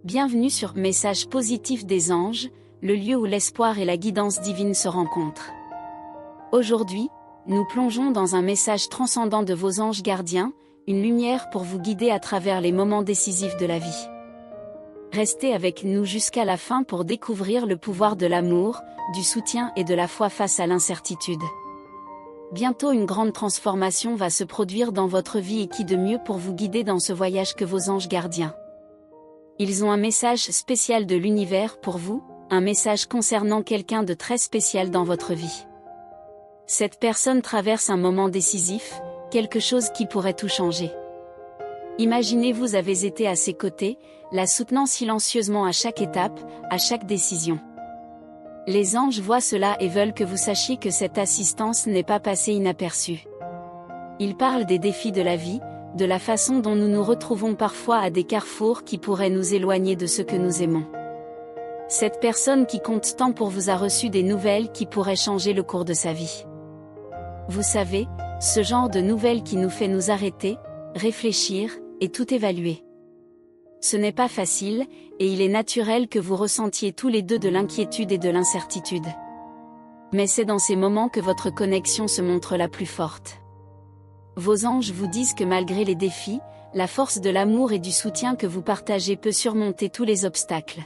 Bienvenue sur Message positif des anges, le lieu où l'espoir et la guidance divine se rencontrent. Aujourd'hui, nous plongeons dans un message transcendant de vos anges gardiens, une lumière pour vous guider à travers les moments décisifs de la vie. Restez avec nous jusqu'à la fin pour découvrir le pouvoir de l'amour, du soutien et de la foi face à l'incertitude. Bientôt une grande transformation va se produire dans votre vie et qui de mieux pour vous guider dans ce voyage que vos anges gardiens. Ils ont un message spécial de l'univers pour vous, un message concernant quelqu'un de très spécial dans votre vie. Cette personne traverse un moment décisif, quelque chose qui pourrait tout changer. Imaginez vous avez été à ses côtés, la soutenant silencieusement à chaque étape, à chaque décision. Les anges voient cela et veulent que vous sachiez que cette assistance n'est pas passée inaperçue. Ils parlent des défis de la vie, de la façon dont nous nous retrouvons parfois à des carrefours qui pourraient nous éloigner de ce que nous aimons. Cette personne qui compte tant pour vous a reçu des nouvelles qui pourraient changer le cours de sa vie. Vous savez, ce genre de nouvelles qui nous fait nous arrêter, réfléchir, et tout évaluer. Ce n'est pas facile, et il est naturel que vous ressentiez tous les deux de l'inquiétude et de l'incertitude. Mais c'est dans ces moments que votre connexion se montre la plus forte. Vos anges vous disent que malgré les défis, la force de l'amour et du soutien que vous partagez peut surmonter tous les obstacles.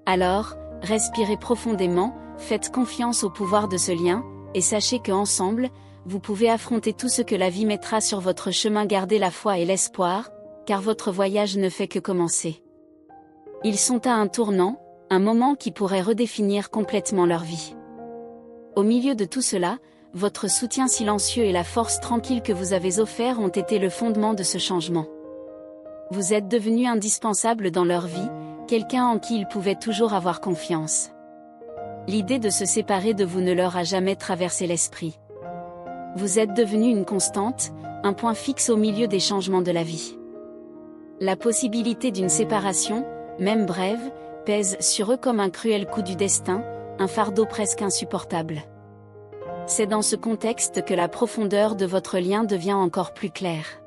Alors, respirez profondément, faites confiance au pouvoir de ce lien, et sachez qu'ensemble, vous pouvez affronter tout ce que la vie mettra sur votre chemin. Gardez la foi et l'espoir, car votre voyage ne fait que commencer. Ils sont à un tournant, un moment qui pourrait redéfinir complètement leur vie. Au milieu de tout cela, votre soutien silencieux et la force tranquille que vous avez offert ont été le fondement de ce changement. Vous êtes devenu indispensable dans leur vie, quelqu'un en qui ils pouvaient toujours avoir confiance. L'idée de se séparer de vous ne leur a jamais traversé l'esprit. Vous êtes devenu une constante, un point fixe au milieu des changements de la vie. La possibilité d'une séparation, même brève, pèse sur eux comme un cruel coup du destin, un fardeau presque insupportable. C'est dans ce contexte que la profondeur de votre lien devient encore plus claire.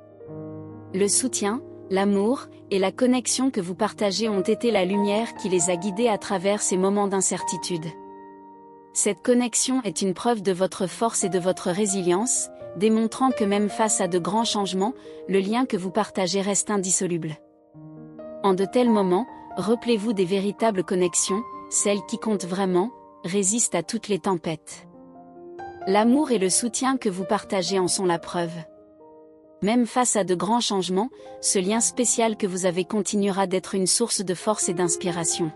Le soutien, l'amour, et la connexion que vous partagez ont été la lumière qui les a guidés à travers ces moments d'incertitude. Cette connexion est une preuve de votre force et de votre résilience, démontrant que même face à de grands changements, le lien que vous partagez reste indissoluble. En de tels moments, rappelez-vous des véritables connexions, celles qui comptent vraiment, résistent à toutes les tempêtes. L'amour et le soutien que vous partagez en sont la preuve. Même face à de grands changements, ce lien spécial que vous avez continuera d'être une source de force et d'inspiration.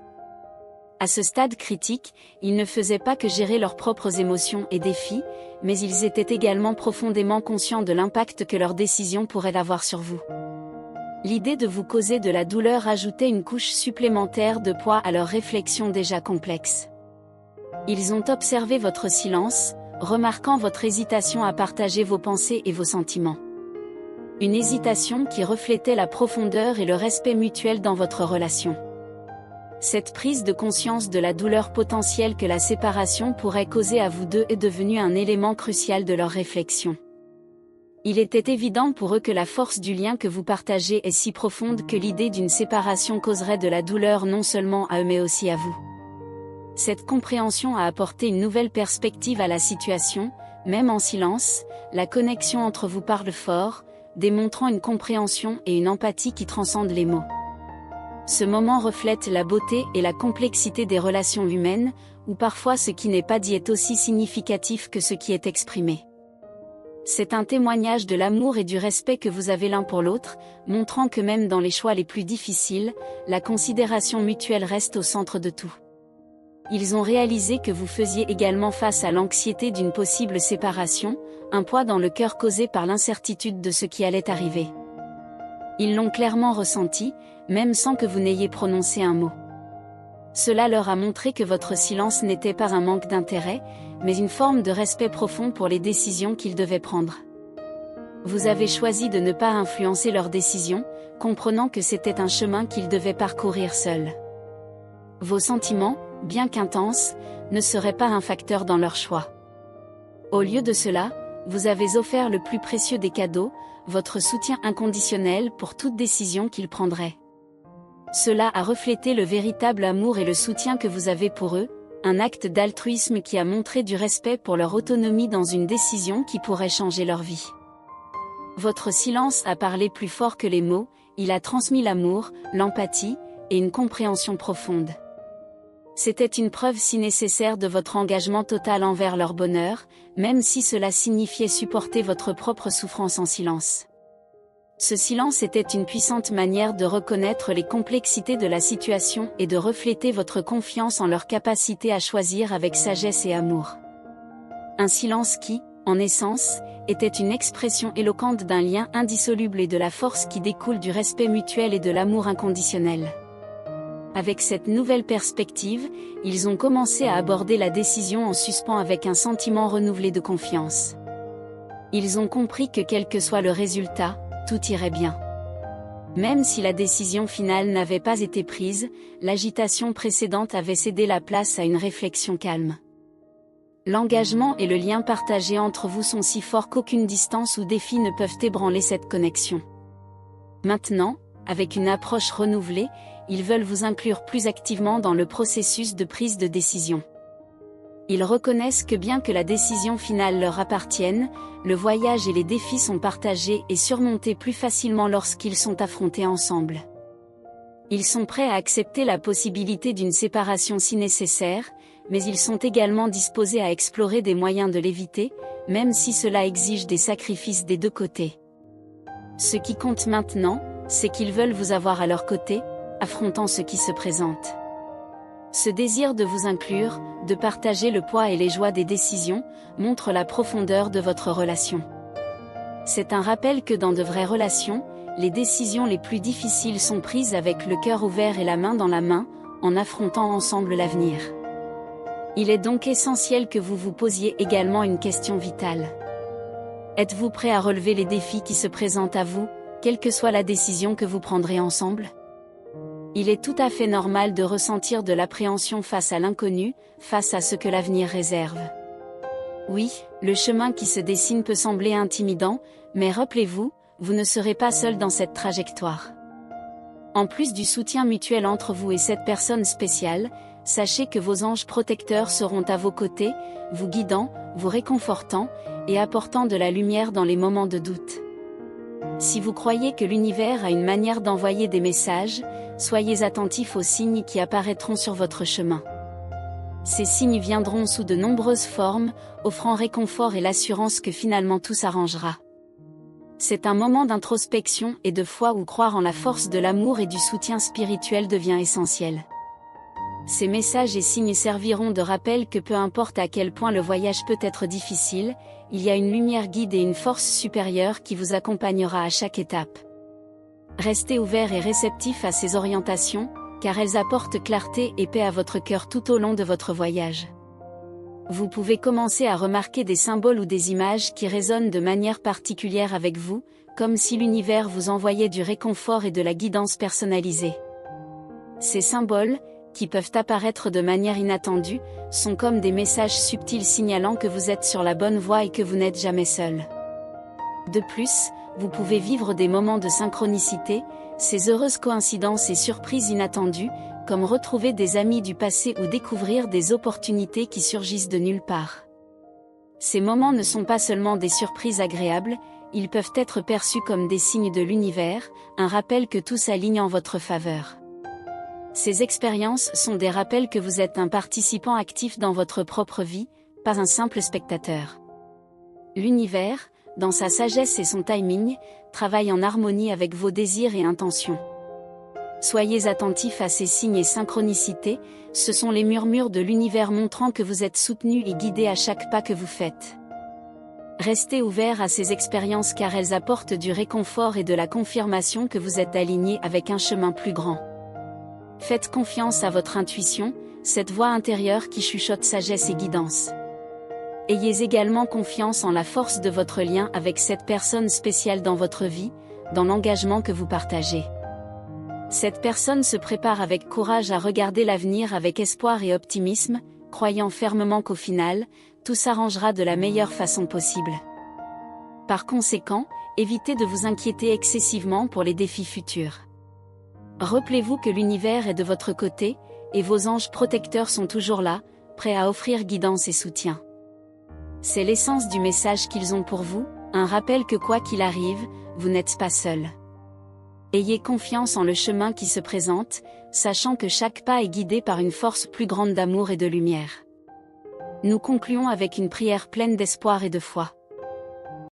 À ce stade critique, ils ne faisaient pas que gérer leurs propres émotions et défis, mais ils étaient également profondément conscients de l'impact que leurs décisions pourraient avoir sur vous. L'idée de vous causer de la douleur ajoutait une couche supplémentaire de poids à leurs réflexions déjà complexes. Ils ont observé votre silence, remarquant votre hésitation à partager vos pensées et vos sentiments. Une hésitation qui reflétait la profondeur et le respect mutuel dans votre relation. Cette prise de conscience de la douleur potentielle que la séparation pourrait causer à vous deux est devenue un élément crucial de leur réflexion. Il était évident pour eux que la force du lien que vous partagez est si profonde que l'idée d'une séparation causerait de la douleur non seulement à eux mais aussi à vous. Cette compréhension a apporté une nouvelle perspective à la situation, même en silence, la connexion entre vous parle fort, démontrant une compréhension et une empathie qui transcendent les mots. Ce moment reflète la beauté et la complexité des relations humaines, où parfois ce qui n'est pas dit est aussi significatif que ce qui est exprimé. C'est un témoignage de l'amour et du respect que vous avez l'un pour l'autre, montrant que même dans les choix les plus difficiles, la considération mutuelle reste au centre de tout. Ils ont réalisé que vous faisiez également face à l'anxiété d'une possible séparation, un poids dans le cœur causé par l'incertitude de ce qui allait arriver. Ils l'ont clairement ressenti, même sans que vous n'ayez prononcé un mot. Cela leur a montré que votre silence n'était pas un manque d'intérêt, mais une forme de respect profond pour les décisions qu'ils devaient prendre. Vous avez choisi de ne pas influencer leurs décisions, comprenant que c'était un chemin qu'ils devaient parcourir seuls. Vos sentiments, bien qu'intenses, ne seraient pas un facteur dans leur choix. Au lieu de cela, vous avez offert le plus précieux des cadeaux, votre soutien inconditionnel pour toute décision qu'ils prendraient. Cela a reflété le véritable amour et le soutien que vous avez pour eux, un acte d'altruisme qui a montré du respect pour leur autonomie dans une décision qui pourrait changer leur vie. Votre silence a parlé plus fort que les mots, il a transmis l'amour, l'empathie, et une compréhension profonde. C'était une preuve si nécessaire de votre engagement total envers leur bonheur, même si cela signifiait supporter votre propre souffrance en silence. Ce silence était une puissante manière de reconnaître les complexités de la situation et de refléter votre confiance en leur capacité à choisir avec sagesse et amour. Un silence qui, en essence, était une expression éloquente d'un lien indissoluble et de la force qui découle du respect mutuel et de l'amour inconditionnel. Avec cette nouvelle perspective, ils ont commencé à aborder la décision en suspens avec un sentiment renouvelé de confiance. Ils ont compris que quel que soit le résultat, tout irait bien. Même si la décision finale n'avait pas été prise, l'agitation précédente avait cédé la place à une réflexion calme. L'engagement et le lien partagé entre vous sont si forts qu'aucune distance ou défi ne peuvent ébranler cette connexion. Maintenant, avec une approche renouvelée, ils veulent vous inclure plus activement dans le processus de prise de décision. Ils reconnaissent que bien que la décision finale leur appartienne, le voyage et les défis sont partagés et surmontés plus facilement lorsqu'ils sont affrontés ensemble. Ils sont prêts à accepter la possibilité d'une séparation si nécessaire, mais ils sont également disposés à explorer des moyens de l'éviter, même si cela exige des sacrifices des deux côtés. Ce qui compte maintenant, c'est qu'ils veulent vous avoir à leur côté, affrontant ce qui se présente. Ce désir de vous inclure, de partager le poids et les joies des décisions, montre la profondeur de votre relation. C'est un rappel que dans de vraies relations, les décisions les plus difficiles sont prises avec le cœur ouvert et la main dans la main, en affrontant ensemble l'avenir. Il est donc essentiel que vous vous posiez également une question vitale. Êtes-vous prêt à relever les défis qui se présentent à vous, quelle que soit la décision que vous prendrez ensemble ? Il est tout à fait normal de ressentir de l'appréhension face à l'inconnu, face à ce que l'avenir réserve. Oui, le chemin qui se dessine peut sembler intimidant, mais rappelez-vous, vous ne serez pas seul dans cette trajectoire. En plus du soutien mutuel entre vous et cette personne spéciale, sachez que vos anges protecteurs seront à vos côtés, vous guidant, vous réconfortant, et apportant de la lumière dans les moments de doute. Si vous croyez que l'univers a une manière d'envoyer des messages, soyez attentifs aux signes qui apparaîtront sur votre chemin. Ces signes viendront sous de nombreuses formes, offrant réconfort et l'assurance que finalement tout s'arrangera. C'est un moment d'introspection et de foi où croire en la force de l'amour et du soutien spirituel devient essentiel. Ces messages et signes serviront de rappel que peu importe à quel point le voyage peut être difficile, il y a une lumière guide et une force supérieure qui vous accompagnera à chaque étape. Restez ouverts et réceptifs à ces orientations, car elles apportent clarté et paix à votre cœur tout au long de votre voyage. Vous pouvez commencer à remarquer des symboles ou des images qui résonnent de manière particulière avec vous, comme si l'univers vous envoyait du réconfort et de la guidance personnalisée. Ces symboles, qui peuvent apparaître de manière inattendue, sont comme des messages subtils signalant que vous êtes sur la bonne voie et que vous n'êtes jamais seul. De plus, vous pouvez vivre des moments de synchronicité, ces heureuses coïncidences et surprises inattendues, comme retrouver des amis du passé ou découvrir des opportunités qui surgissent de nulle part. Ces moments ne sont pas seulement des surprises agréables, ils peuvent être perçus comme des signes de l'univers, un rappel que tout s'aligne en votre faveur. Ces expériences sont des rappels que vous êtes un participant actif dans votre propre vie, pas un simple spectateur. L'univers, dans sa sagesse et son timing, travaille en harmonie avec vos désirs et intentions. Soyez attentifs à ces signes et synchronicités, ce sont les murmures de l'univers montrant que vous êtes soutenu et guidé à chaque pas que vous faites. Restez ouverts à ces expériences car elles apportent du réconfort et de la confirmation que vous êtes aligné avec un chemin plus grand. Faites confiance à votre intuition, cette voix intérieure qui chuchote sagesse et guidance. Ayez également confiance en la force de votre lien avec cette personne spéciale dans votre vie, dans l'engagement que vous partagez. Cette personne se prépare avec courage à regarder l'avenir avec espoir et optimisme, croyant fermement qu'au final, tout s'arrangera de la meilleure façon possible. Par conséquent, évitez de vous inquiéter excessivement pour les défis futurs. Rappelez-vous que l'univers est de votre côté, et vos anges protecteurs sont toujours là, prêts à offrir guidance et soutien. C'est l'essence du message qu'ils ont pour vous, un rappel que quoi qu'il arrive, vous n'êtes pas seul. Ayez confiance en le chemin qui se présente, sachant que chaque pas est guidé par une force plus grande d'amour et de lumière. Nous concluons avec une prière pleine d'espoir et de foi.